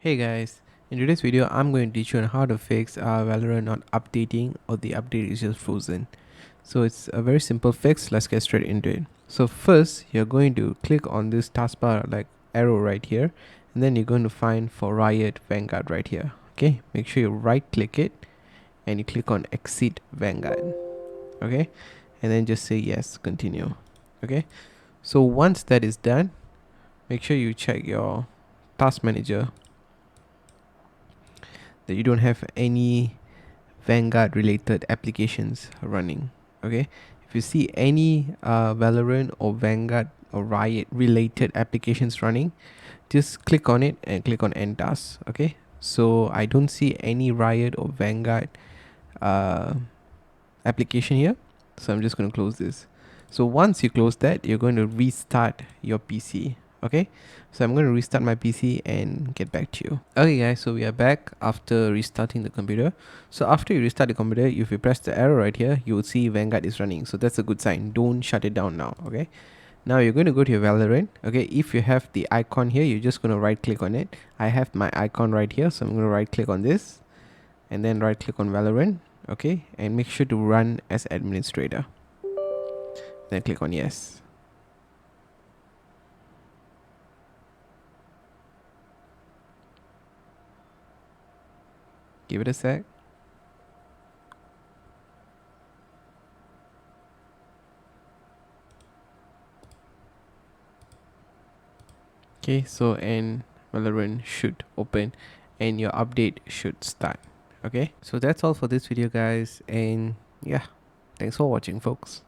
Hey guys, in today's video I'm going to teach you on how to fix Valorant not updating or the update is just frozen. So it's a very simple fix. Let's get straight into it. So first you're going to click on this taskbar like arrow right here, and then you're going to find for Riot Vanguard right here. Okay, make sure you right click it and you click on exit Vanguard. Okay, and then just say yes, continue. Okay, so once that is done, make sure you check your task manager that you don't have any Vanguard related applications running. Okay, if you see any Valorant or Vanguard or Riot related applications running, just click on it and click on end task. Okay, so I don't see any Riot or Vanguard uh, application here, so I'm just going to close this. So once you close that, you're going to restart your PC. Okay, so I'm going to restart my PC and get back to you. Okay guys, so we are back after restarting the computer. So after you restart the computer, if you press the arrow right here, you will see Vanguard is running. So that's a good sign. Don't shut it down now. Okay, now you're going to go to your Valorant. Okay, if you have the icon here, you're just going to right click on it. I have my icon right here, so I'm going to right click on this and then right click on Valorant. Okay, and make sure to run as administrator, then click on yes. Give it a sec. Okay, so and Valorant should open and your update should start. Okay, so that's all for this video guys, and yeah, thanks for watching folks.